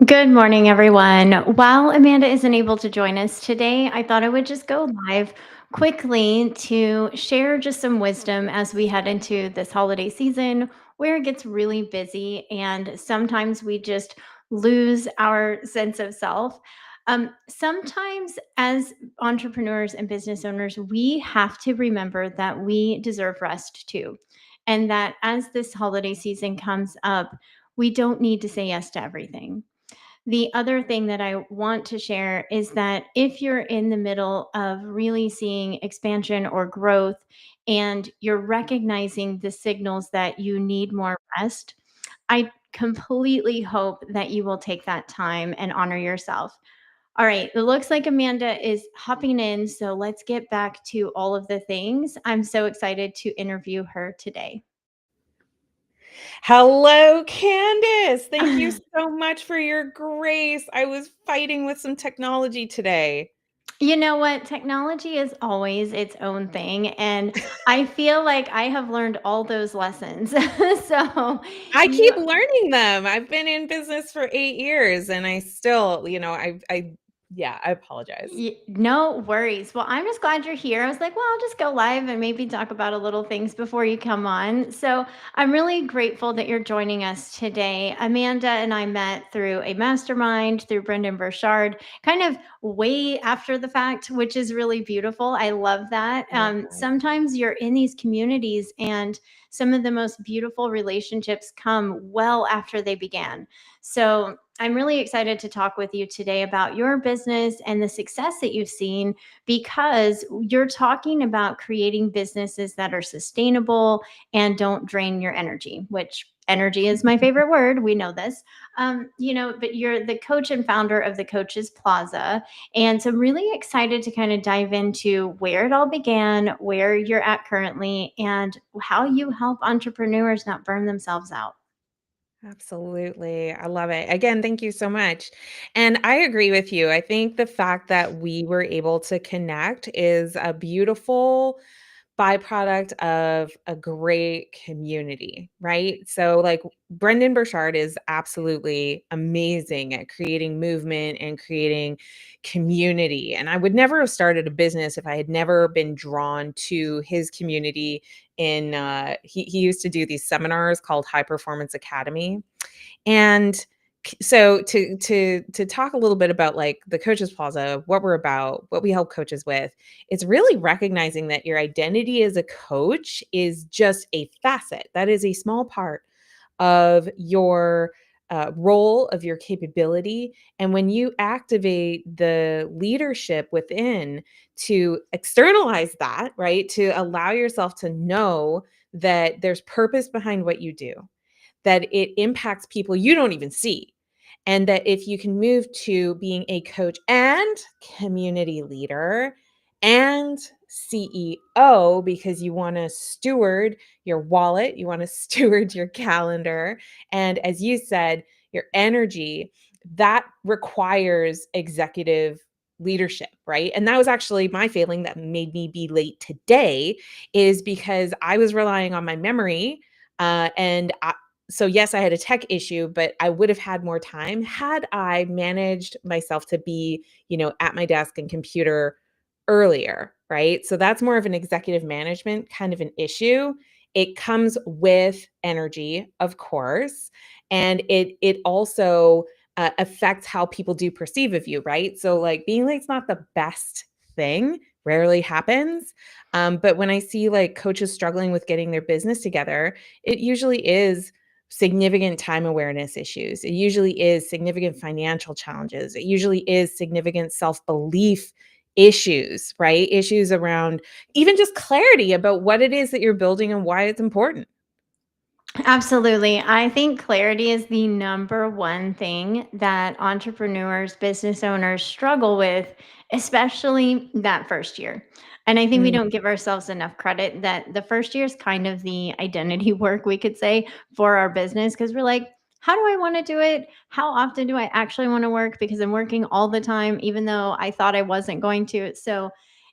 Good morning, everyone. While Amanda isn't able to join us today, I thought I would just go live quickly to share just some wisdom as we head into this holiday season where it gets really busy and sometimes we just lose our sense of self. Sometimes, as entrepreneurs and business owners, we have to remember that we deserve rest too. And that as this holiday season comes up, we don't need to say yes to everything. The other thing that I want to share is that if you're in the middle of really seeing expansion or growth and you're recognizing the signals that you need more rest, I completely hope that you will take that time and honor yourself. All right, it looks like Amanda is hopping in, so let's get back to all of the things. I'm so excited to interview her today. Hello, Candace. Thank you so much for your grace. I was fighting with some technology today. You know what? Technology is always its own thing, and I feel like I have learned all those lessons. So I you keep learning them. I've been in business for 8 years and I still, yeah, I apologize. No worries. Well, I'm just glad you're here. I was like, well, I'll just go live and maybe talk about a little things before you come on. So I'm really grateful that you're joining us today. Amanda and I met through a mastermind through Brendan Burchard, kind of way after the fact, which is really beautiful. I love that. I love that. Sometimes you're in these communities and some of the most beautiful relationships come well after they began. So I'm really excited to talk with you today about your business and the success that you've seen because you're talking about creating businesses that are sustainable and don't drain your energy, which energy is my favorite word. We know this. But you're the coach and founder of the Coaches Plaza. And so I'm really excited to kind of dive into where it all began, where you're at currently, and how you help entrepreneurs not burn themselves out. Absolutely. I love it. Again, thank you so much. And I agree with you. I think the fact that we were able to connect is a beautiful byproduct of a great community, right? So, like, Brendan Burchard is absolutely amazing at creating movement and creating community. And I would never have started a business if I had never been drawn to his community. He used to do these seminars called High Performance Academy, and so to talk a little bit about like the Coaches Plaza, what we're about, what we help coaches with, it's really recognizing that your identity as a coach is just a facet. That is a small part of your role, of your capability. And when you activate the leadership within to externalize that, right, to allow yourself to know that there's purpose behind what you do, that it impacts people you don't even see. And that if you can move to being a coach and community leader and CEO, because you want to steward your wallet, you want to steward your calendar, and as you said, your energy, that requires executive leadership, right? And that was actually my failing that made me be late today, is because I was relying on my memory. So yes, I had a tech issue, but I would have had more time had I managed myself to be, at my desk and computer earlier, right? So that's more of an executive management kind of an issue. It comes with energy, of course, and it also affects how people do perceive of you, right? So like being late's not the best thing, rarely happens. But when I see like coaches struggling with getting their business together, it usually is significant time awareness issues. It usually is significant financial challenges. It usually is significant self-belief issues, right? Issues around even just clarity about what it is that you're building and why it's important. Absolutely. I think clarity is the number one thing that entrepreneurs, business owners struggle with, especially that first year. And I think we Mm, don't give ourselves enough credit that the first year is kind of the identity work, we could say, for our business because we're like, how do I want to do it? How often do I actually want to work? Because I'm working all the time, even though I thought I wasn't going to. So,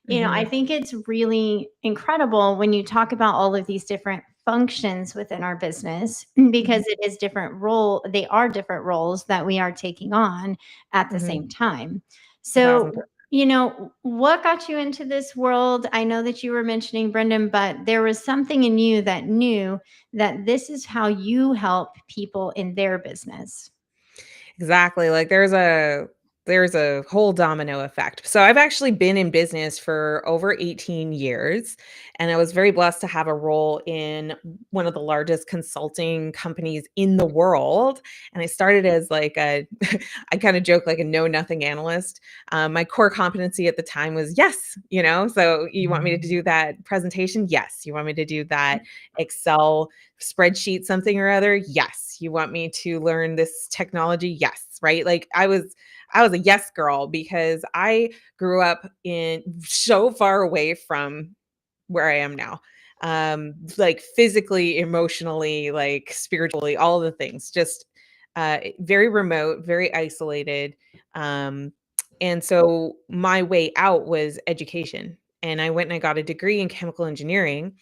I mhm. think it's really incredible when you talk about all of these different functions within our business because Mhm. it is different role they are different roles that we are taking on at the Mhm. same time. 1000%. So, what got you into this world? I know that you were mentioning Brendan, but there was something in you that knew that this is how you help people in their business. Exactly, like, there's a whole domino effect. So, I've actually been in business for over 18 years, and I was very blessed to have a role in one of the largest consulting companies in the world, and I started as, like, a I kinda joke like a know-nothing analyst. My core competency at the time was, "Yes," "So, you want me to do that presentation? Yes. You want me to do that Excel spreadsheet something or other? Yes. You want me to learn this technology? Yes, right? Like I was a yes girl because I grew up in so far away from where I am now. Like physically, emotionally, like spiritually, all the things. Just very remote, very isolated. Um and so my way out was education. And I went and I got a degree in chemical engineering,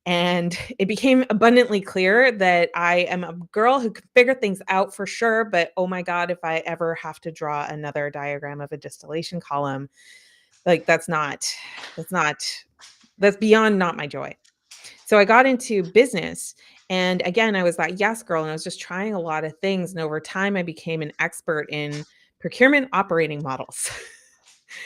and it became abundantly clear that I am a girl who can figure things out for sure, but oh my god, if I ever have to draw another diagram of a distillation column, like that's not that's beyond not my joy. So I got into business, and again, I was that yes girl, and I was just trying a lot of things, and over time I became an expert in procurement operating models.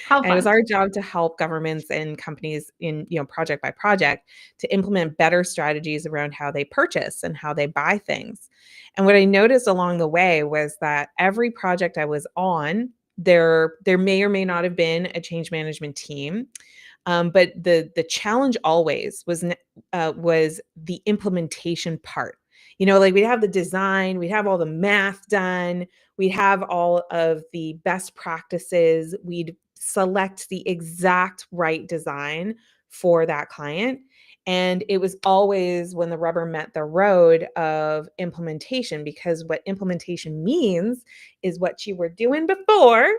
How And it was fun. our job to help governments and companies in, project by project to implement better strategies around how they purchase and how they buy things. And what I noticed along the way was that every project I was on, there may or may not have been a change management team, but the challenge always was the implementation part. Like we'd have the design, we'd have all the math done, we'd have all of the best practices, we'd select the exact right design for that client. And it was always when the rubber met the road of implementation, because what implementation means is what you were doing before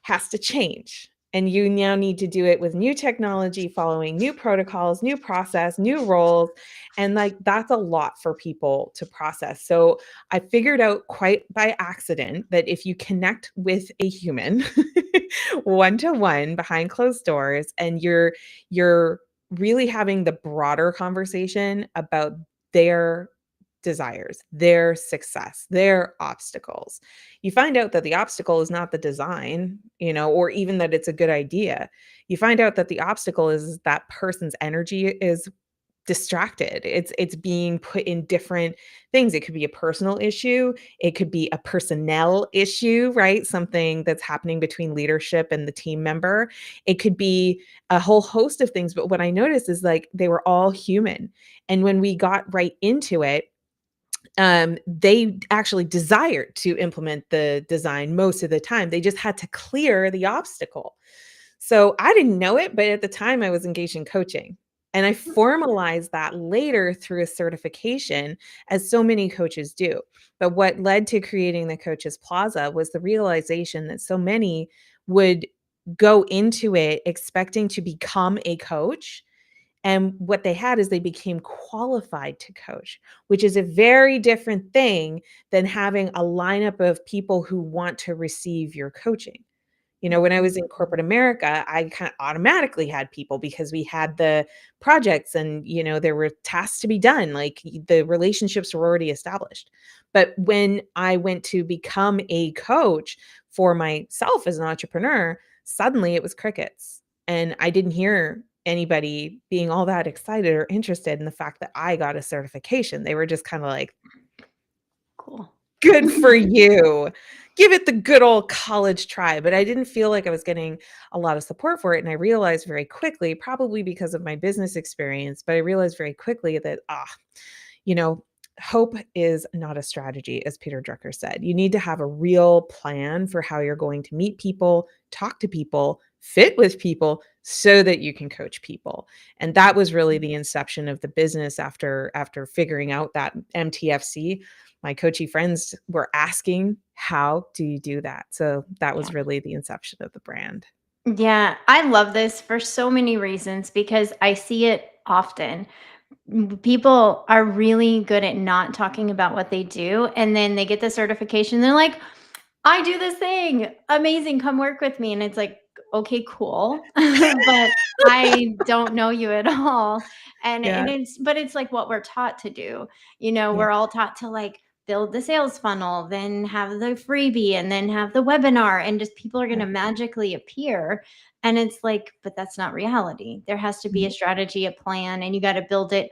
has to change. And you now need to do it with new technology, following new protocols, new process, new roles. And like that's a lot for people to process. So I figured out quite by accident that if you connect with a human one to one behind closed doors, and you're really having the broader conversation about their desires, their success, their obstacles, you find out that the obstacle is not the design, or even that it's a good idea. You find out that the obstacle is that person's energy is distracted. It's being put in different things. It could be a personal issue, it could be a personnel issue, right? Something that's happening between leadership and the team member. It could be a whole host of things, but what I noticed is like they were all human. And when we got right into it, they actually desired to implement the design most of the time. They just had to clear the obstacle. So I didn't know it, but at the time I was engaged in coaching. And I formalized that later through a certification, as so many coaches do. But what led to creating the Coaches Plaza was the realization that so many would go into it expecting to become a coach, and what they had is they became qualified to coach, which is a very different thing than having a lineup of people who want to receive your coaching. When I was in corporate America, I kind of automatically had people because we had the projects and, there were tasks to be done. Like the relationships were already established. But when I went to become a coach for myself as an entrepreneur, suddenly it was crickets. And I didn't hear anybody being all that excited or interested in the fact that I got a certification. They were just kind of like, Cool. good for you. Give it the good old college try, but I didn't feel like I was getting a lot of support for it, and I realized very quickly, probably because of my business experience, but I realized very quickly that, you know, hope is not a strategy, as Peter Drucker said. You need to have a real plan for how you're going to meet people, talk to people, fit with people so that you can coach people. And that was really the inception of the business after figuring out that MTFC. My coachy friends were asking, "How do you do that?" So that was Yeah. really the inception of the brand. Yeah, I love this for so many reasons because I see it often. People are really good at not talking about what they do, and then they get the certification, they're like, "I do this thing. Amazing, come work with me." And it's like, "Okay, cool." But I don't know you at all. And Yeah, it's like what we're taught to do. yeah, We're all taught to like build the sales funnel, then have the freebie, and then have the webinar, and just people are yeah. gonna magically appear. And it's like, but that's not reality. There has to be Mhm. a strategy, a plan, and you got to build it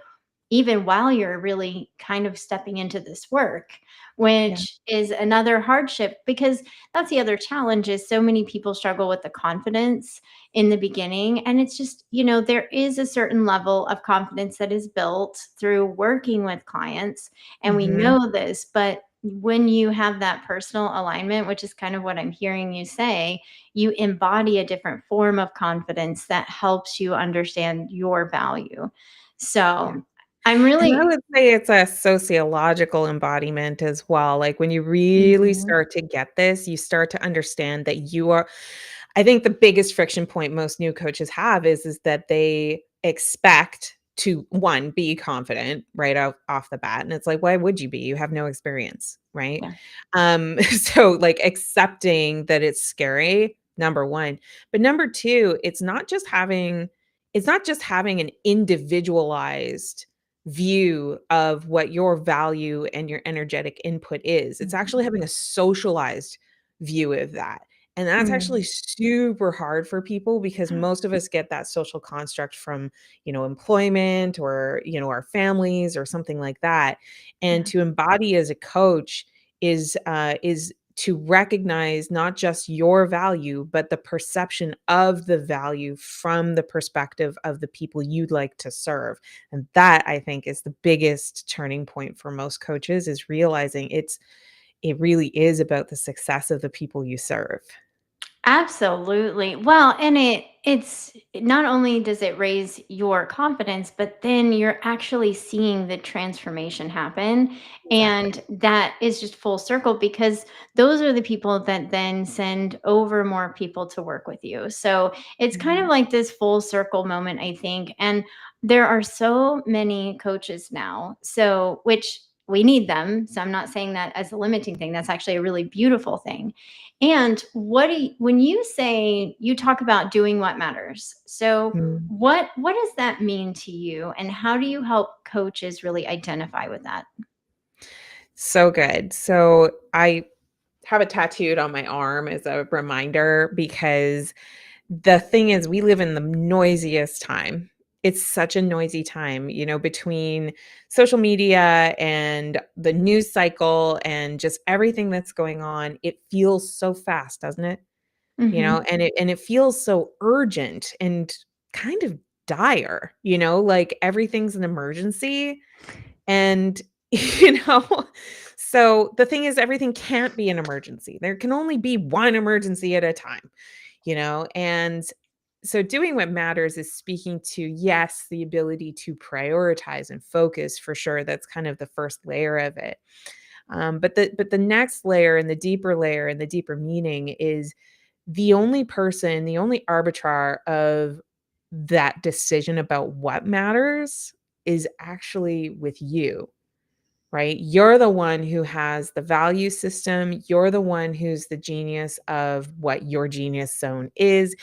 even while you're really kind of stepping into this work, Yeah, which is another hardship because that's the other challenge is so many people struggle with the confidence in the beginning. And it's just, there is a certain level of confidence that is built through working with clients. And we mhm, know this, but when you have that personal alignment, which is kind of what I'm hearing you say, you embody a different form of confidence that helps you understand your value. yeah. So I'm And I really would say it's a sociological embodiment as well, like, when you really Mhm. start to get this, you start to understand that you are I think the biggest friction point most new coaches have is that they expect to, 1, be confident right off the bat, and it's like, why would you be? You have no experience, right? Yeah. So, like, accepting that it's scary, number 1, but number 2, it's not just having an individualized view of what your value and your energetic input is, it's actually Mhm. having a socialized view of that. And that's actually Mm. super hard for people because most of us get that social construct from, employment or, our families or something like that. And Yeah. to embody as a coach is to recognize not just your value, but the perception of the value from the perspective of the people you'd like to serve. And that I think is the biggest turning point for most coaches is realizing it really is about the success of the people you serve. Absolutely. Well, and it's not only does it raise your confidence, but then you're actually seeing the transformation happen. Exactly. And that is just full circle because those are the people that then send over more people to work with you. So it's kind of Mhm. like this full circle moment, I think. And there are so many coaches now. So which we need them. So I'm not saying that as a limiting thing. That's actually a really beautiful thing. And when you say you talk about doing what matters, so Mm. what does that mean to you, and how do you help coaches really identify with that? So good. So I have it tattooed on my arm as a reminder because the thing is we live in the noisiest time. It's such a noisy time, between social media and the news cycle and just everything that's going on. It feels so fast, doesn't it? Mhm. And it feels so urgent and kind of dire, like everything's an emergency. And, so the thing is everything can't be an emergency. There can only be one emergency at a time, and so doing what matters is speaking to, yes, the ability to prioritize and focus for sure. That's kind of the first layer of it. But the next layer and the deeper layer and the deeper meaning is the only arbiter of that decision about what matters is actually with you, right? You're the one who has the value system. You're the one who's the genius of what your genius zone is.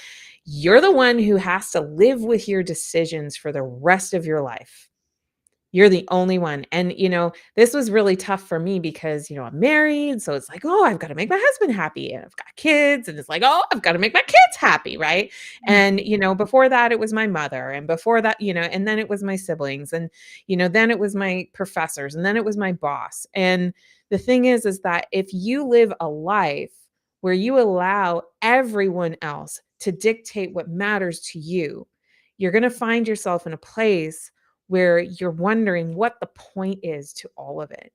You're the one who has to live with your decisions for the rest of your life. You're the only one. And, this was really tough for me because, I'm married. So it's like, oh, I've got to make my husband happy. And I've got kids. And it's like, oh, I've got to make my kids happy. Right. And, Mhm. before that, it was my mother. And before that, and then it was my siblings. And, then it was my professors. And then it was my boss. And the thing is that if you live a life where you allow everyone else to dictate what matters to you, you're going to find yourself in a place where you're wondering what the point is to all of it.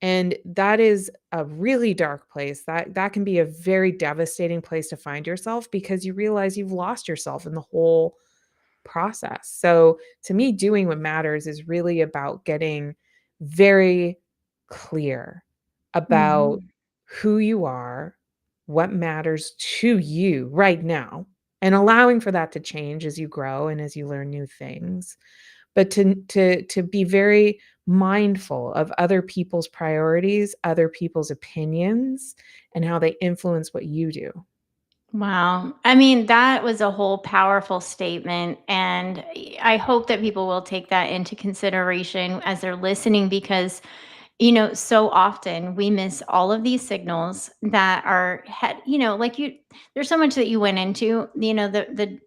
And that is a really dark place. That can be a very devastating place to find yourself because you realize you've lost yourself in the whole process. So to me, doing what matters is really about getting very clear about Mhm. who you are, what matters to you right now, and allowing for that to change as you grow and as you learn new things, but to be very mindful of other people's priorities, other people's opinions, and how they influence what you do. Wow. I mean, that was a whole powerful statement. And I hope that people will take that into consideration as they're listening because so often we miss all of these signals that are like there's so much that you went into, the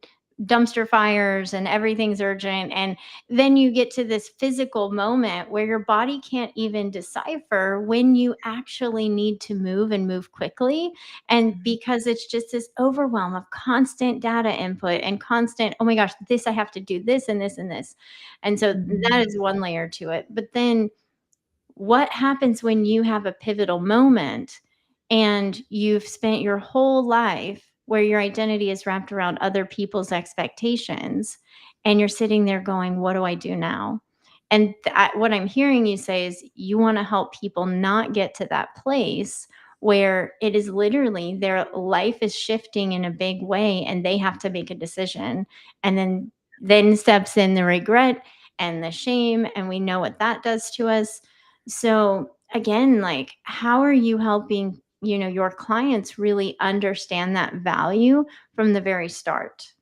dumpster fires and everything's urgent, and then you get to this physical moment where your body can't even decipher when you actually need to move and move quickly, and Mhm, because it's just this overwhelm of constant data input and constant, oh my gosh, this, I have to do this and this and this. And so that mhm, is one layer to it, but then what happens when you have a pivotal moment and you've spent your whole life where your identity is wrapped around other people's expectations and you're sitting there going, what do I do now? And what I'm hearing you say is you want to help people not get to that place where it is literally their life is shifting in a big way and they have to make a decision, and then steps in the regret and the shame, and we know what that does to us. So again, like, how are you helping, your clients really understand that value from the very start?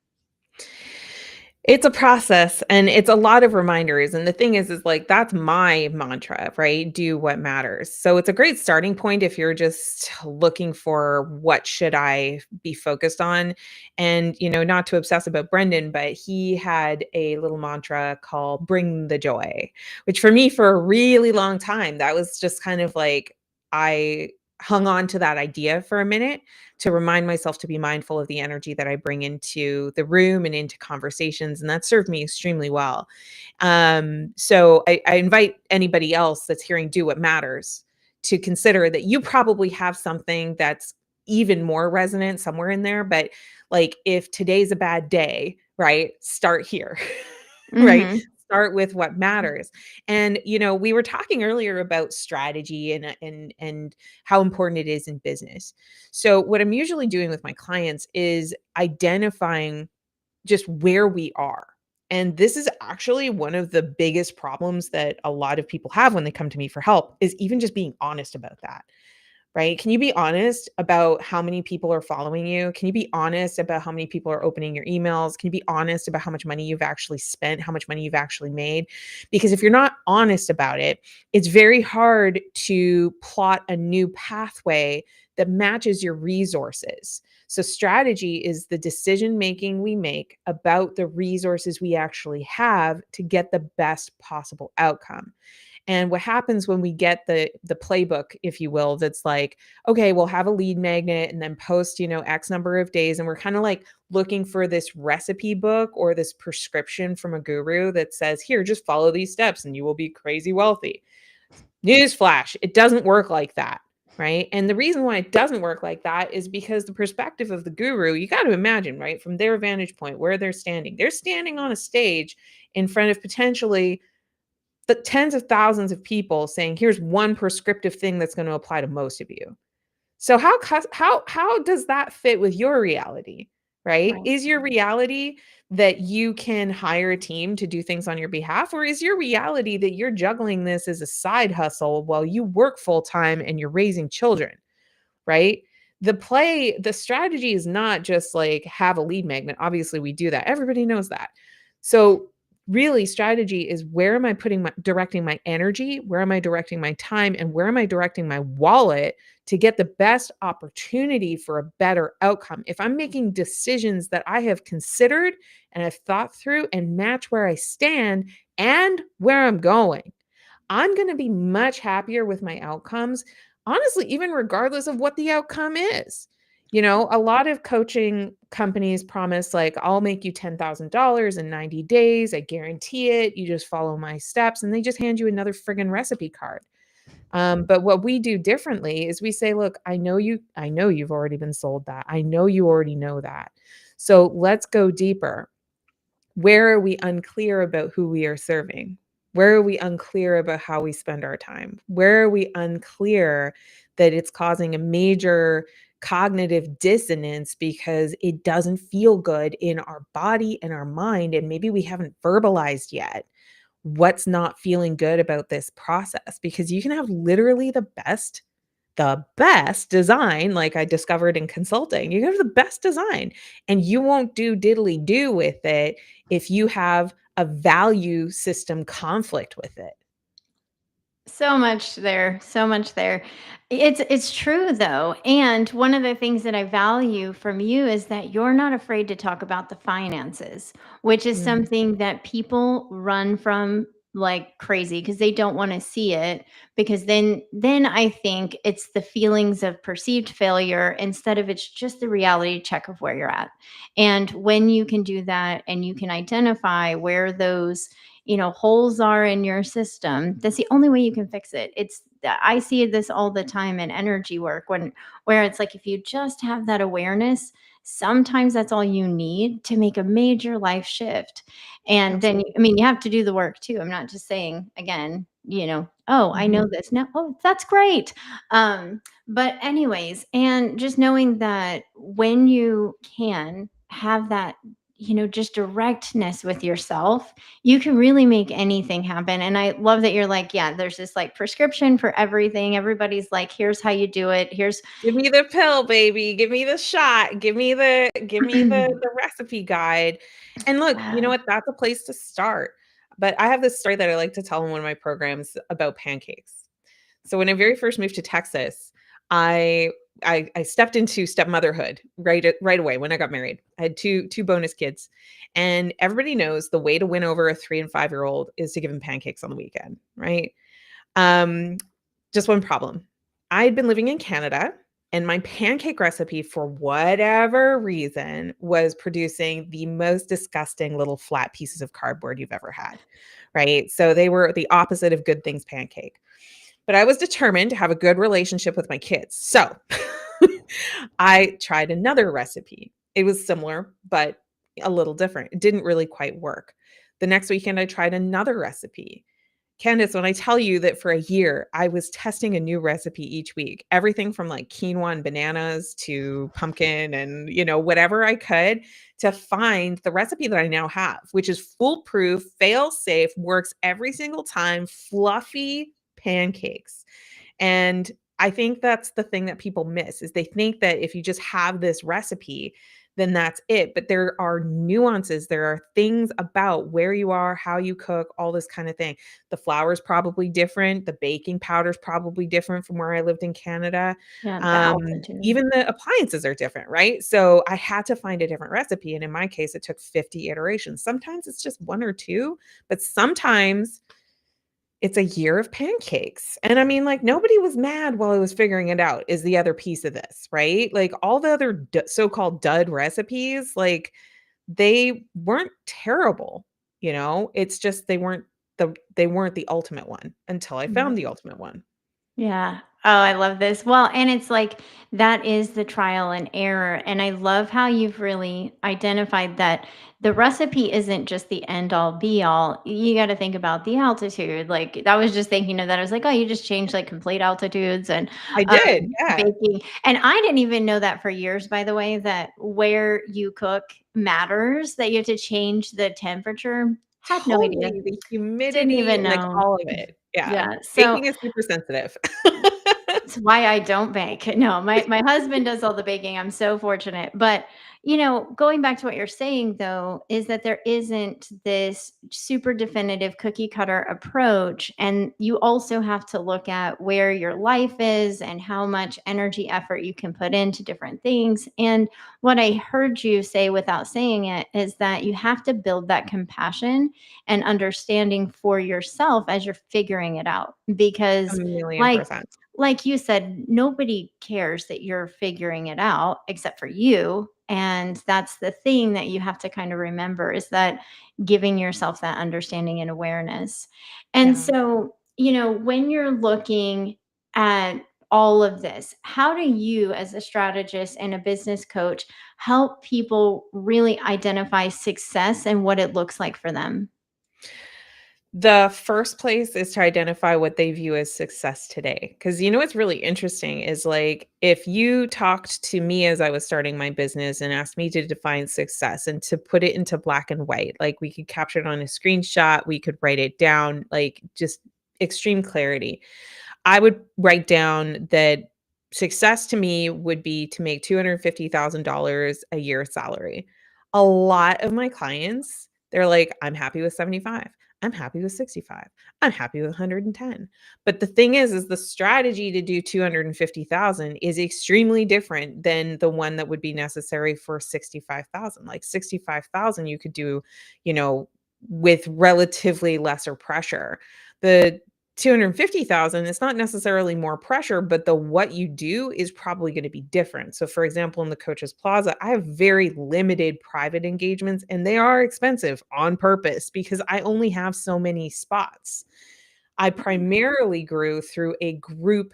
It's a process and it's a lot of reminders, and the thing is like, that's my mantra, right? Do what matters. So it's a great starting point if you're just looking for what should I be focused on, and, not to obsess about Brendan, but he had a little mantra called "Bring the joy," which for me, for a really long time, that was just kind of like I hung on to that idea for a minute to remind myself to be mindful of the energy that I bring into the room and into conversations, and that served me extremely well. So I invite anybody else that's hearing "Do What Matters" to consider that you probably have something that's even more resonant somewhere in there. But like, if today's a bad day, right? Start here. Right? Mhm. Start with what matters. And we were talking earlier about strategy and how important it is in business. So what I'm usually doing with my clients is identifying just where we are. And this is actually one of the biggest problems that a lot of people have when they come to me for help, is even just being honest about that. Right? Can you be honest about how many people are following you? Can you be honest about how many people are opening your emails? Can you be honest about how much money you've actually spent, how much money you've actually made? Because if you're not honest about it, it's very hard to plot a new pathway that matches your resources. So, strategy is the decision making we make about the resources we actually have to get the best possible outcome. And what happens when we get the playbook, if you will, that's like, okay, we'll have a lead magnet and then post, X number of days. And we're kind of like looking for this recipe book or this prescription from a guru that says, here, just follow these steps and you will be crazy wealthy. Newsflash, it doesn't work like that. Right. And the reason why it doesn't work like that is because the perspective of the guru, you got to imagine, right, from their vantage point, where they're standing on a stage in front of potentially the tens of thousands of people saying, "Here's one prescriptive thing that's gonna apply to most of you." So how does that fit with your reality, right? Right. Is your reality that you can hire a team to do things on your behalf, or is your reality that you're juggling this as a side hustle while you work full time and you're raising children? Right? The strategy is not just like have a lead magnet. Obviously, we do that. Everybody knows that. So, really, strategy is, where am I directing my energy? Where am I directing my time? And where am I directing my wallet to get the best opportunity for a better outcome? If I'm making decisions that I have considered and I've thought through and match where I stand and where I'm going, I'm going to be much happier with my outcomes, honestly, even regardless of what the outcome is. A lot of coaching companies promise, like, I'll make you $10,000 in 90 days. I guarantee it. You just follow my steps. And they just hand you another friggin' recipe card. But what we do differently is we say, look, I know you've already been sold that. I know you already know that. So let's go deeper. Where are we unclear about who we are serving? Where are we unclear about how we spend our time? Where are we unclear that it's causing a major cognitive dissonance because it doesn't feel good in our body and our mind, and maybe we haven't verbalized yet? what's not feeling good about this process, because you can have literally the best design, like I discovered in consulting. You have the best design and you won't do diddly do with it if you have a value system conflict with it. So much there, so much there. It's true though. And one of the things that I value from you is that you're not afraid to talk about the finances, which is Mhm. something that people run from like crazy because they don't want to see it, because then I think it's the feelings of perceived failure instead of it's just the reality check of where you're at. And when you can do that and you can identify where those holes are in your system, that's the only way you can fix it. I see this all the time in energy work, where it's like if you just have that awareness, sometimes that's all you need to make a major life shift. And then I Absolutely. mean, you have to do the work too. I'm not just saying again, oh, I know Mhm. this now. Oh, that's great. But anyways, and just knowing that when you can have that, just directness with yourself, you can really make anything happen. And I love that you're like, yeah, there's this like prescription for everything. Everybody's like, here's how you do it. Here's Give me the pill, baby. Give me the shot. Give me the recipe guide. And look, you know yeah. what? That's a place to start. But I have this story that I like to tell in one of my programs about pancakes. So when I very first moved to Texas, I I stepped into stepmotherhood right away when I got married. I had two bonus kids, and everybody knows the way to win over a 3 and 5-year-old is to give them pancakes on the weekend, right? Um, just one problem. I'd been living in Canada, and my pancake recipe, for whatever reason, was producing the most disgusting little flat pieces of cardboard you've ever had, right? So they were the opposite of good things pancake. But I was determined to have a good relationship with my kids. So I tried another recipe. It was similar, but a little different. It didn't really quite work. The next weekend, I tried another recipe. Candace, when I tell you that for a year, I was testing a new recipe each week, everything from like quinoa and bananas to pumpkin and, whatever I could, to find the recipe that I now have, which is foolproof, fail safe, works every single time, fluffy pancakes. And I think that's the thing that people miss is they think that if you just have this recipe, then that's it. But there are nuances. There are things about where you are, how you cook, all this kind of thing. The flour is probably different. The baking powder is probably different from where I lived in Canada. Yeah, the altitude. Even the appliances are different, right? So I had to find a different recipe. And in my case, it took 50 iterations. Sometimes it's just one or two, but sometimes it's a year of pancakes, and I mean, like, nobody was mad while I was figuring it out is the other piece of this, right? Like, all the other so-called dud recipes, like, they weren't terrible, It's just they weren't the ultimate one until I found the ultimate one. Yeah. Oh, I love this. Well, and it's like that is the trial and error. And I love how you've really identified that the recipe isn't just the end all be all. You got to think about the altitude. Like I was just thinking of that. I was like, oh, you just change like complete altitudes and I did, yeah. baking. And I didn't even know that for years, by the way, that where you cook matters, that you have to change the temperature. Had no idea. Totally, the Didn't humidity, even like, know. all of it. Yeah, Yeah. So baking is super sensitive. that's why I don't bake. No, my husband does all the baking. I'm so fortunate. But, going back to what you're saying though, is that there isn't this super definitive cookie cutter approach. And you also have to look at where your life is and how much energy effort you can put into different things. And what I heard you say without saying it is that you have to build that compassion and understanding for yourself as you're figuring it out. A Because million like percent. like you said, nobody cares that you're figuring it out except for you. And that's the thing that you have to kind of remember is that giving yourself that understanding and awareness. And Yeah. so, when you're looking at all of this, how do you, as a strategist and a business coach, help people really identify success and what it looks like for them? The first place is to identify what they view as success today. Because you know what's really interesting is like if you talked to me as I was starting my business and asked me to define success and to put it into black and white, like we could capture it on a screenshot, we could write it down, like just extreme clarity. I would write down that success to me would be to make $250,000 a year salary. A lot of my clients, they're like, I'm happy with 75. I'm happy with 65. I'm happy with 110. But the thing is the strategy to do 250,000 is extremely different than the one that would be necessary for 65,000. Like 65,000 you could do, you know, with relatively lesser pressure. The 250,000, it's not necessarily more pressure, but the what you do is probably gonna be different. So, for example, in the Coaches Plaza, I have very limited private engagements, and they are expensive on purpose because I only have so many spots. I primarily grew through a group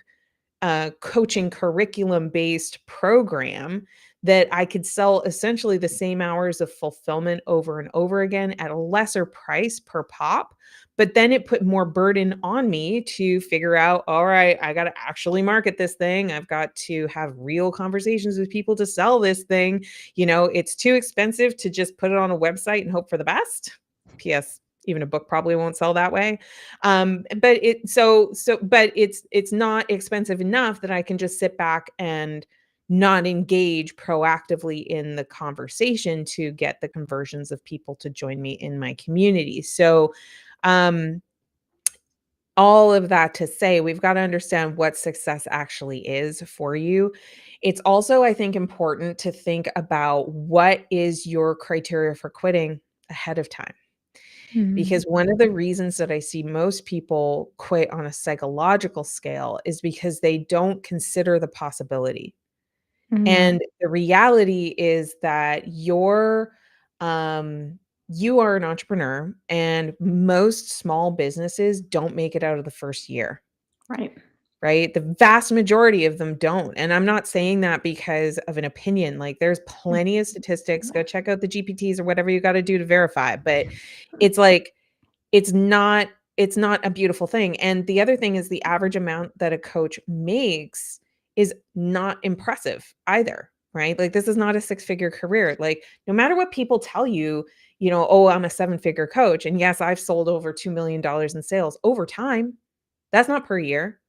coaching curriculum based program that I could sell essentially the same hours of fulfillment over and over again at a lesser price per pop. But then it put more burden on me to figure out, all right, I got to actually market this thing. I've got to have real conversations with people to sell this thing. You know, it's too expensive to just put it on a website and hope for the best. P.S. Even a book probably won't sell that way. But it's not expensive enough that I can just sit back and not engage proactively in the conversation to get the conversions of people to join me in my community. So, um, all of that to say, we've got to understand what success actually is for you. It's also, I think, important to think about what is your criteria for quitting ahead of time. Mhm. Because one of the reasons that I see most people quit on a psychological scale is because they don't consider the possibility. Mhm. And the reality is that you are an entrepreneur and most small businesses don't make it out of the first year. Right. Right? The vast majority of them don't. And I'm not saying that because of an opinion. Like there's Mm. plenty of statistics. Yeah. Go check out the GPTs or whatever you got to do to verify. But it's like it's not it's not a beautiful thing, and the other thing is the average amount that a coach makes is not impressive either, right? Like, this is not a six-figure career, like, no matter what people tell you, you know, "Oh, I'm a seven-figure coach," and yes, I've sold over $2,000,000 in sales over time. That's not per year.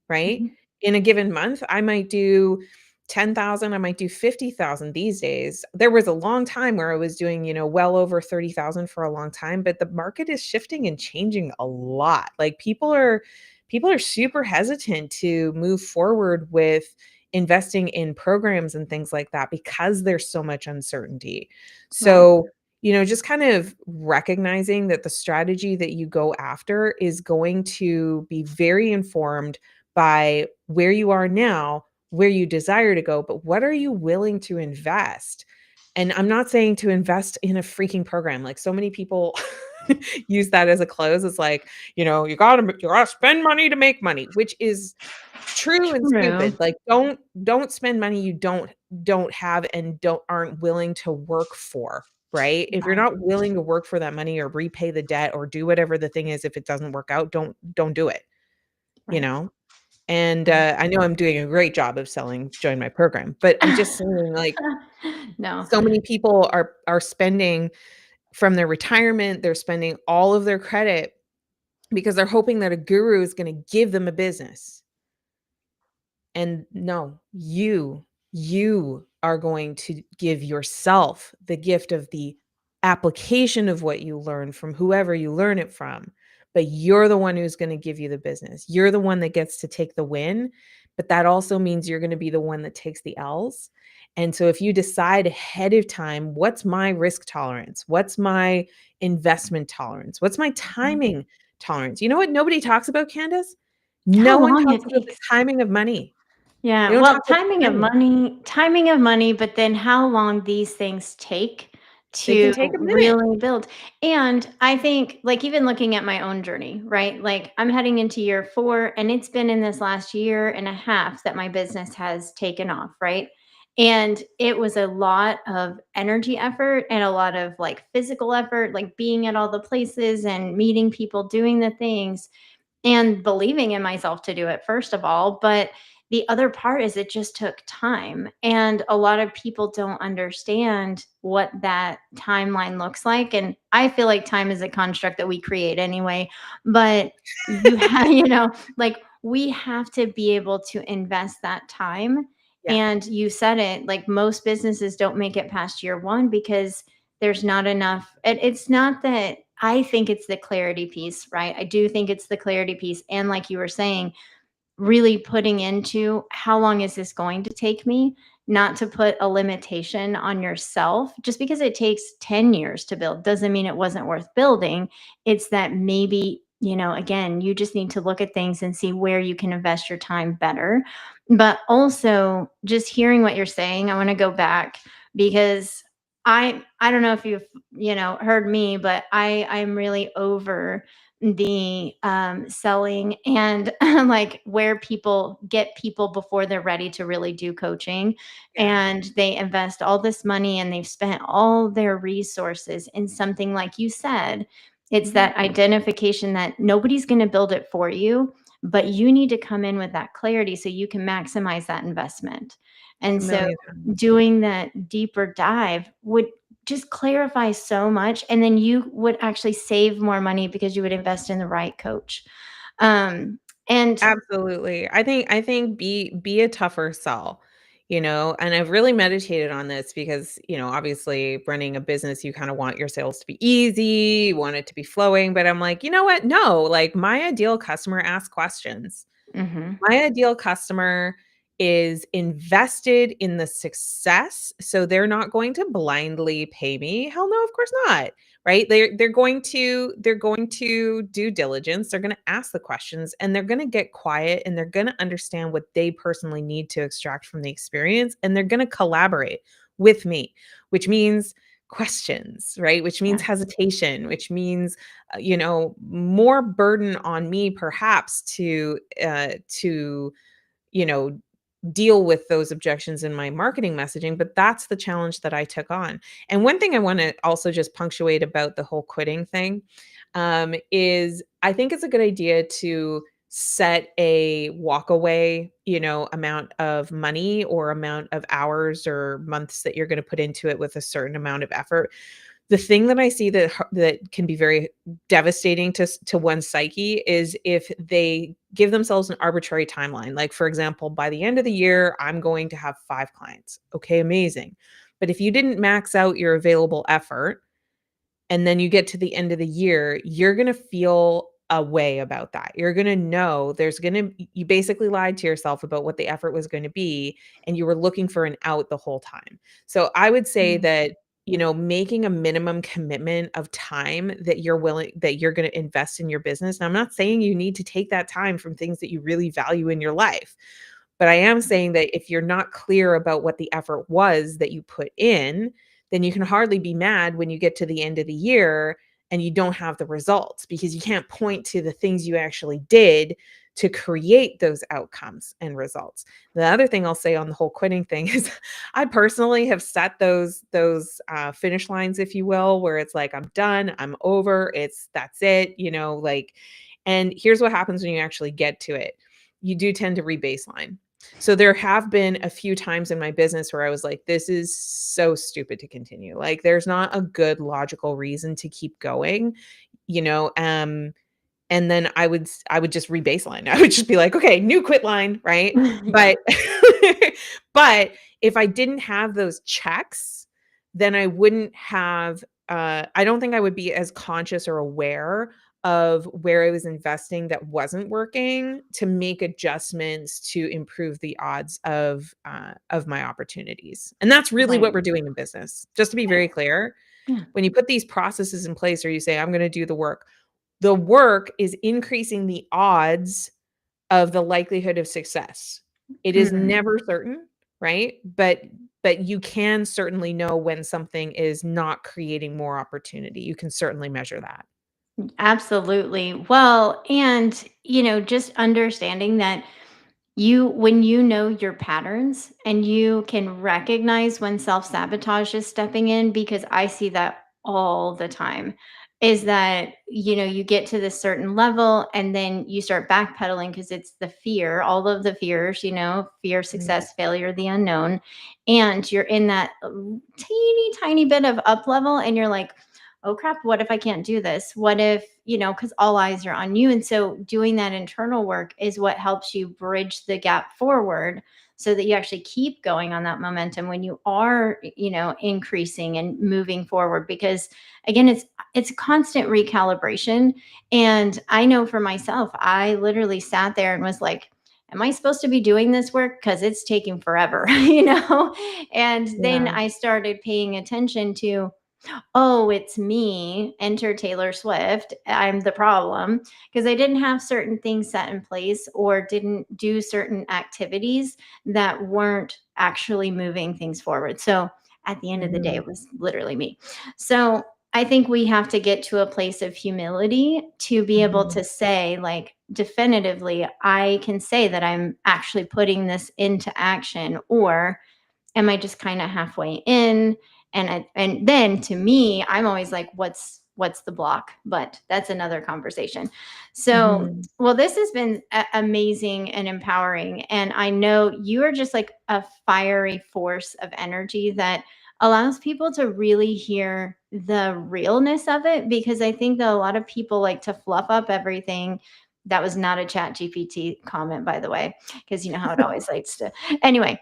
Right? Mhm. In a given month, I might do 10,000, I might do 50,000 these days. There was a long time where I was doing, you know, well over 30,000 for a long time, but the market is shifting and changing a lot. Like people are super hesitant to move forward with investing in programs and things like that because there's so much uncertainty. Right. So, you know, just kind of recognizing that the strategy that you go after is going to be very informed by where you are now, where you desire to go, but what are you willing to invest? And I'm not saying to invest in a freaking program. Like so many people use that as a close. It's like, you gotta spend money to make money, which is true and True. stupid. Like don't spend money you don't have and don't aren't willing to work for. Right. If you're Right. not willing to work for that money or repay the debt or do whatever the thing is, if it doesn't work out, don't do it. You Right. know? And, Right. I know I'm doing a great job of selling join my program, but I'm just saying, like, No. so many people are spending from their retirement, they're spending all of their credit because they're hoping that a guru is gonna give them a business. And no, you are going to give yourself the gift of the application of what you learn from whoever you learn it from. But you're the one who's going to give you the business. You're the one that gets to take the win. But that also means you're going to be the one that takes the L's. And so if you decide ahead of time, what's my risk tolerance? What's my investment tolerance? What's my Mhm. timing tolerance? You know what nobody talks about, Candace? No How one long talks it about the takes. timing of money. They Yeah, don't talk well, about timing. timing of money, but then how long these things take They can to take a minute. really build. And I think, like, even looking at my own journey, right? Like, I'm heading into year 4, and it's been in this last year and a half that my business has taken off, right? And it was a lot of energy effort and a lot of like physical effort, like being at all the places and meeting people, doing the things and believing in myself to do it, first of all. But the other part is it just took time. And a lot of people don't understand what that timeline looks like. And I feel like time is a construct that we create anyway. But you have, like we have to be able to invest that time. Yeah. And you said it, like most businesses don't make it past year one because there's not enough. It's not that I think it's the clarity piece, right? I do think it's the clarity piece. And like you were saying, really putting into how long is this going to take me, not to put a limitation on yourself. Just because it takes 10 years to build doesn't mean it wasn't worth building. It's that maybe, again, you just need to look at things and see where you can invest your time better. But also just hearing what you're saying, I want to go back because I don't know if you've, heard me, but I'm really over the selling and like where people get people before they're ready to really do coaching, Yeah. and they invest all this money and they've spent all their resources in something like you said. It's Mhm. that identification that nobody's going to build it for you, but you need to come in with that clarity so you can maximize that investment. A And so million times. doing that deeper dive would just clarify so much, and then you would actually save more money because you would invest in the right coach. Um, and Absolutely. I think be a tougher sell, and I've really meditated on this because, obviously running a business, you kind of want your sales to be easy, you want it to be flowing, but I'm like, you know what? No, like my ideal customer asks questions. Mhm. My ideal customer is invested in the success, so they're not going to blindly pay me. Hell no, of course not. Right? They're going to do diligence. They're going to ask the questions and they're going to get quiet and they're going to understand what they personally need to extract from the experience and they're going to collaborate with me, which means questions, right? Which means Yeah. hesitation, which means more burden on me perhaps to you know deal with those objections in my marketing messaging, but that's the challenge that I took on. And one thing I want to also just punctuate about the whole quitting thing, is I think it's a good idea to set a walk away, amount of money or amount of hours or months that you're going to put into it with a certain amount of effort. The thing that I see that can be very devastating to one's psyche is if they give themselves an arbitrary timeline. Like, for example, by the end of the year, I'm going to have 5 clients. Okay, amazing. But if you didn't max out your available effort and then you get to the end of the year, you're gonna feel a way about that. You're gonna know you basically lied to yourself about what the effort was gonna be, and you were looking for an out the whole time. So I would say Mm. that, making a minimum commitment of time that you're gonna invest in your business. And I'm not saying you need to take that time from things that you really value in your life. But I am saying that if you're not clear about what the effort was that you put in, then you can hardly be mad when you get to the end of the year and you don't have the results because you can't point to the things you actually did to create those outcomes and results. The other thing I'll say on the whole quitting thing is I personally have set those finish lines, if you will, where it's like I'm done, I'm over, that's it, like. And here's what happens when you actually get to it. You do tend to rebaseline. So there have been a few times in my business where I was like, this is so stupid to continue. Like there's not a good logical reason to keep going, you know, um and then I would just rebaseline. I would just be like, okay, new quit line, right? Yeah. But but if I didn't have those checks, then I wouldn't have I don't think I would be as conscious or aware of where I was investing that wasn't working to make adjustments to improve the odds of my opportunities. And that's really what Right. we're doing in business. Just to be Right. very clear, Yeah. when you put these processes in place or you say, I'm going to do the work is increasing the odds of the likelihood of success. It is Mm. never certain, right? But you can certainly know when something is not creating more opportunity. You can certainly measure that. Absolutely. Well, and just understanding that when you know your patterns and you can recognize when self-sabotage is stepping in, because I see that all the time, is that, you get to this certain level and then you start backpedaling because it's the fear, all of the fears, fear, Mhm. success, failure, the unknown. And you're in that teeny tiny bit of up level and you're like, oh crap, what if I can't do this? What if, because all eyes are on you. And so doing that internal work is what helps you bridge the gap forward so that you actually keep going on that momentum when you are, increasing and moving forward. Because again, it's constant recalibration. And I know for myself, I literally sat there and was like, am I supposed to be doing this work? Because it's taking forever, And then Yeah. I started paying attention to, oh, it's me, enter Taylor Swift. I'm the problem because I didn't have certain things set in place or didn't do certain activities that weren't actually moving things forward. So at the end of the day, Mhm. it was literally me. So I think we have to get to a place of humility to be able Mhm. to say, like, definitively, I can say that I'm actually putting this into action, or am I just kind of halfway in? And then to me, I'm always like, what's the block? But that's another conversation. So, Mhm. well, this has been amazing and empowering, and I know you are just like a fiery force of energy that allows people to really hear the realness of it, because I think that a lot of people like to fluff up everything. That was not a chat GPT comment, by the way, because you know how it always likes to. Anyway,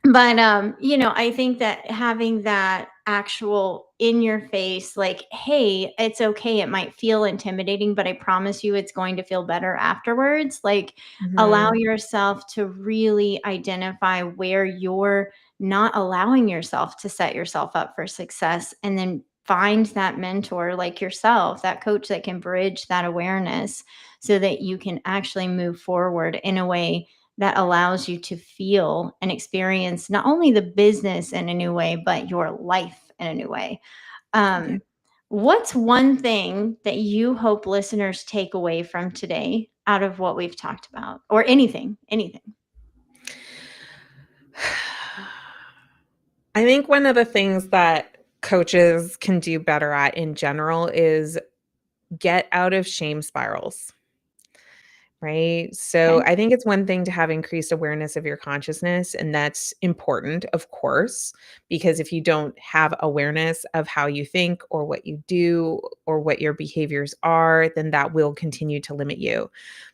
but, I think that having that actual in your face, like, "Hey, it's okay. It might feel intimidating, but I promise you it's going to feel better afterwards." Like, allow Mhm. yourself to really identify where you're not allowing yourself to set yourself up for success, and then find that mentor like yourself, that coach that can bridge that awareness so that you can actually move forward in a way that allows you to feel and experience not only the business in a new way, but your life in a new way. Yeah. Um, what's one thing that you hope listeners take away from today out of what we've talked about, or anything, anything? I think one of the things that coaches can do better at in general is get out of shame spirals. Right? So, Okay. I think it's one thing to have increased awareness of your consciousness, and that's important, of course, because if you don't have awareness of how you think or what you do or what your behaviors are, then that will continue to limit you.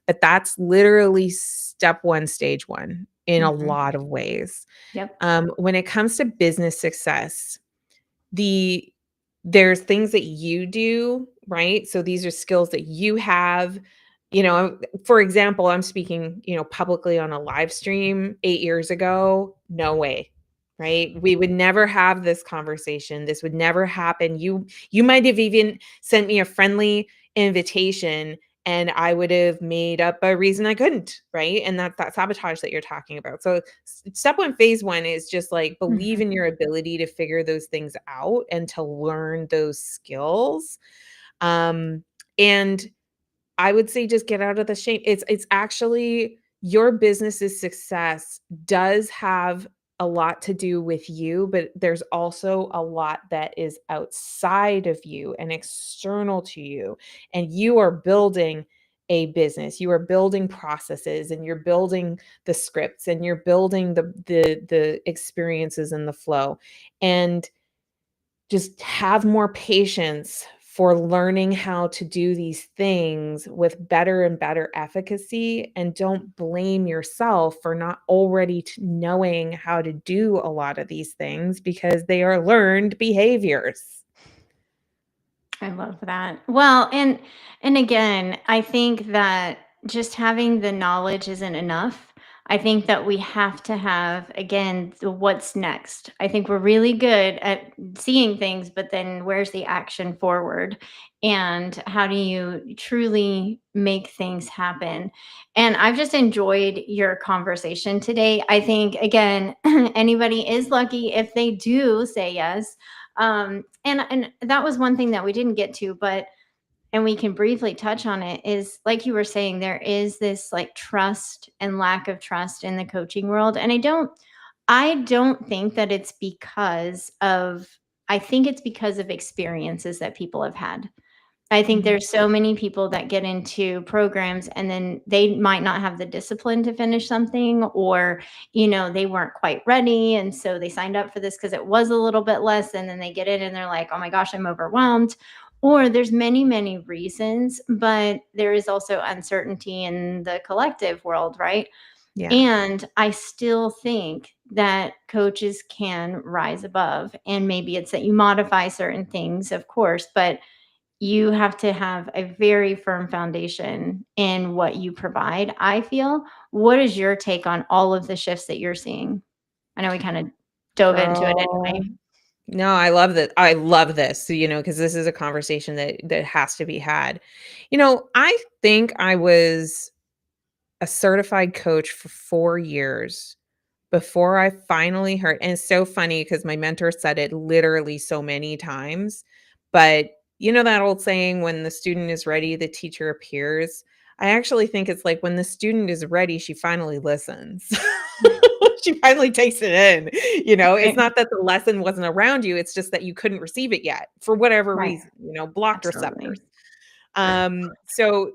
But that's literally step 1, stage 1 in a Mhm. lot of ways. Yep. When it comes to business success, the there's things that you do, right? So these are skills that you have. For example, I'm speaking, publicly on a live stream 8 years ago. No way, right? We would never have this conversation. This would never happen. You might have even sent me a friendly invitation and I would have made up a reason I couldn't, right? And that's that sabotage that you're talking about. So step 1, phase 1 is just like believe Mhm. in your ability to figure those things out and to learn those skills. And I would say just get out of the shame. It's actually your business's success does have a lot to do with you, but there's also a lot that is outside of you and external to you. And you are building a business. You are building processes and you're building the scripts and you're building the experiences and the flow. And just have more patience for learning how to do these things with better and better efficacy, and don't blame yourself for not already knowing how to do a lot of these things because they are learned behaviors. I love that. Well, and again, I think that just having the knowledge isn't enough. I think that we have to have, again, the what's next. I think we're really good at seeing things, but then where's the action forward? And how do you truly make things happen? And I've just enjoyed your conversation today. I think, again, anybody is lucky if they do say yes, and that was one thing that we didn't get to, but and we can briefly touch on it, is like you were saying, there is this like trust and lack of trust in the coaching world. And I don't think that it's because of I think it's because of experiences that people have had. I think Mhm. there's so many people that get into programs and then they might not have the discipline to finish something, or, they weren't quite ready. And so they signed up for this because it was a little bit less. And then they get in and they're like, oh my gosh, I'm overwhelmed. Or there's many, many reasons, but there is also uncertainty in the collective world, right? Yeah. And I still think that coaches can rise above. And maybe it's that you modify certain things, of course, but you have to have a very firm foundation in what you provide, I feel. What is your take on all of the shifts that you're seeing? I know we kind of dove into it Girl. anyway. No, I love that. I love this, because this is a conversation that has to be had. I think I was a certified coach for 4 years before I finally heard, and it's so funny because my mentor said it literally so many times, but you know that old saying, "When the student is ready, the teacher appears." I actually think it's like when the student is ready, she finally listens. She finally takes it in, It's Right. not that the lesson wasn't around you, it's just that you couldn't receive it yet for whatever Right. reason, blocked receptors. Absolutely. So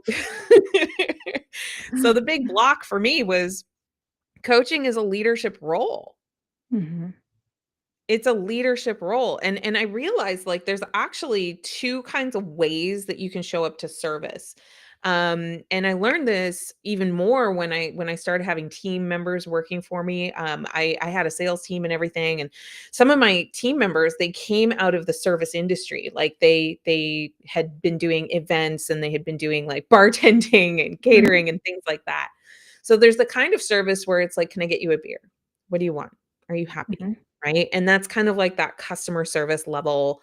so the big block for me was coaching is a leadership role. Mhm. It's a leadership role, and I realized, like, there's actually 2 kinds of ways that you can show up to service. And I learned this even more when I started having team members working for me. I had a sales team and everything, and some of my team members, they came out of the service industry. Like, they had been doing events, and they had been doing, like, bartending and Mhm. catering and things like that. So there's the kind of service where it's like, "Can I get you a beer? What do you want? Are you happy?" Mhm. Right? And that's kind of like that customer service level,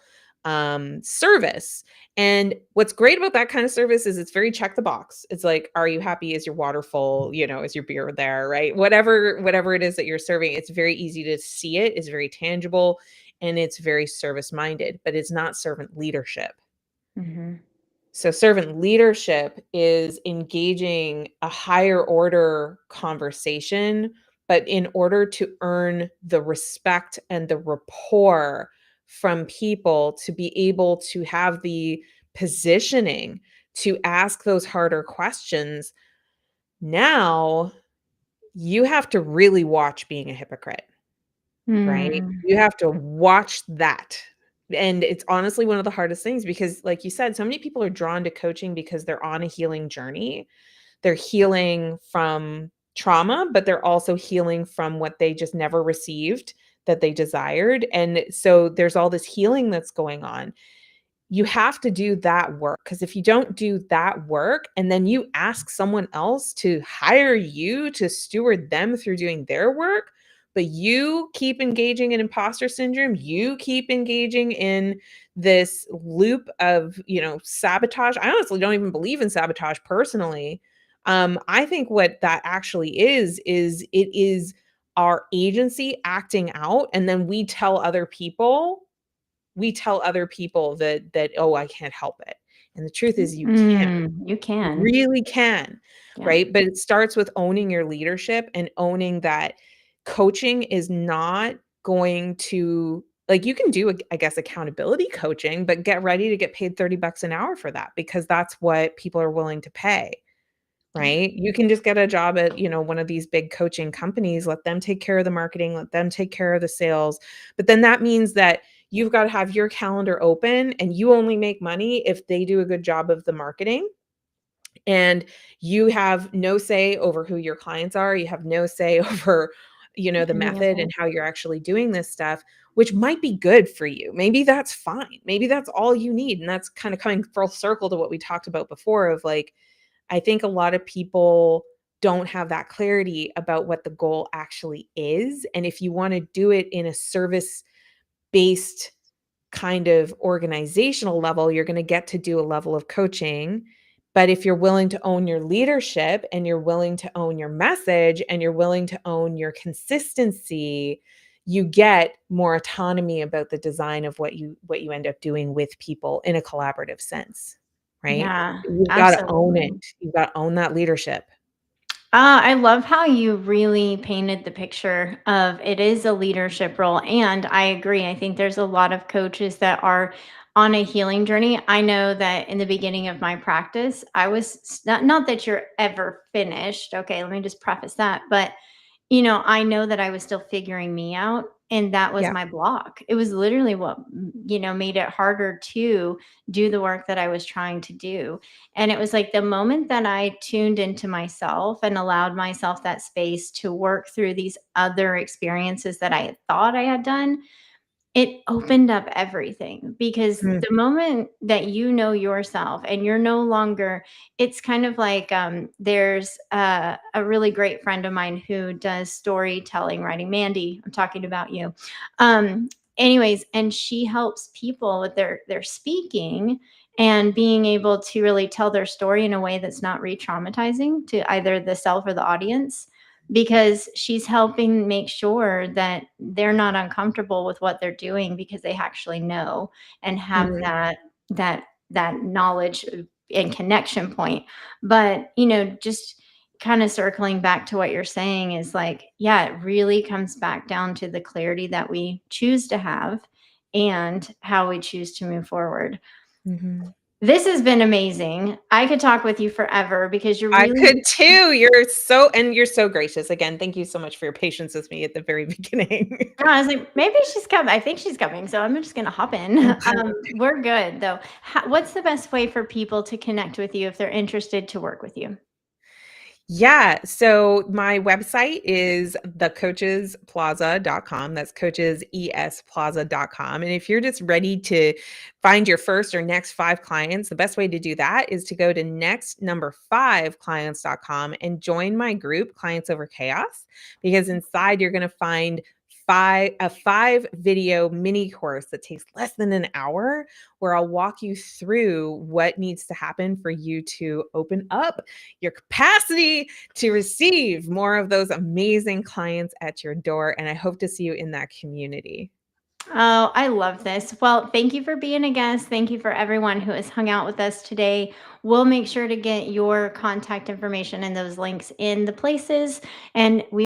service. And what's great about that kind of service is it's very check the box. It's like, are you happy? Is your water full? Is your beer there? Right? Whatever it is that you're serving, it's very easy to see it, it's very tangible, and it's very service minded, but it's not servant leadership. Mhm. So, servant leadership is engaging a higher order conversation, but in order to earn the respect and the rapport from people to be able to have the positioning to ask those harder questions, now you have to really watch being a hypocrite. Right? Mm. You have to watch that. And it's honestly one of the hardest things because, like you said, so many people are drawn to coaching because they're on a healing journey. They're healing from trauma, but they're also healing from what they just never received that they desired. And so there's all this healing that's going on. You have to do that work, because if you don't do that work and then you ask someone else to hire you to steward them through doing their work, but you keep engaging in imposter syndrome, you keep engaging in this loop of, sabotage. I honestly don't even believe in sabotage personally. I think what that actually is it is our agency acting out, and then we tell other people that, "Oh, I can't help it." And the truth is you can. You You can. really can, Yeah. right? But it starts with owning your leadership and owning that coaching is not going to, like, you can do, I guess, accountability coaching, but get ready to get paid 30 bucks an hour for that, because that's what people are willing to pay. Yeah. Right? You can just get a job at, one of these big coaching companies, let them take care of the marketing, let them take care of the sales. But then that means that you've got to have your calendar open and you only make money if they do a good job of the marketing. And you have no say over who your clients are. You have no say over, the Any of method it. and how you're actually doing this stuff, which might be good for you. Maybe that's fine. Maybe that's all you need. And that's kind of coming full circle to what we talked about before of, like, I think a lot of people don't have that clarity about what the goal actually is. And if you want to do it in a service based kind of organizational level, you're going to get to do a level of coaching. But if you're willing to own your leadership and you're willing to own your message and you're willing to own your consistency, you get more autonomy about the design of what you end up doing with people in a collaborative sense. right? Yeah, You've gotta own it. absolutely. You've gotta own that leadership. I love how you really painted the picture of it is a leadership role. And I agree. I think there's a lot of coaches that are on a healing journey. I know that in the beginning of my practice, I was not that you're ever finished. Okay, let me just preface that. But I know that I was still figuring me out, and that was Yeah. my block. It was literally what, made it harder to do the work that I was trying to do. And it was like the moment that I tuned into myself and allowed myself that space to work through these other experiences that I thought I had done, it opened up everything because Mm, the moment that you know yourself and you're no longer it's kind of like, there's a really great friend of mine who does storytelling writing, Mandy, I'm talking about you. Anyways, and she helps people with their speaking and being able to really tell their story in a way that's not re-traumatizing to either the self or the audience, because she's helping make sure that they're not uncomfortable with what they're doing because they actually know and have mhm, that knowledge and connection point. But, just kind of circling back to what you're saying is like, yeah, it really comes back down to the clarity that we choose to have and how we choose to move forward. mhm. This has been amazing. I could talk with you forever because you're I really. could too. You're so gracious. Again, thank you so much for your patience with me at the very beginning. I was like, "Maybe she's coming." I think she's coming, so I'm just gonna hop in. Okay. We're good, though. What's the best way for people to connect with you if they're interested to work with you? Yeah, so my website is thecoachesplaza.com. That's coachesesplaza.com. And if you're just ready to find your first or next 5 clients, the best way to do that is to go to next number 5 clients.com and join my group Clients Over Chaos, because inside you're going to find 5 video mini course that takes less than an hour, where I'll walk you through what needs to happen for you to open up your capacity to receive more of those amazing clients at your door. And I hope to see you in that community. Oh, I love this. Well, thank you for being a guest. Thank you for everyone who has hung out with us today. We'll make sure to get your contact information and those links in the places, and we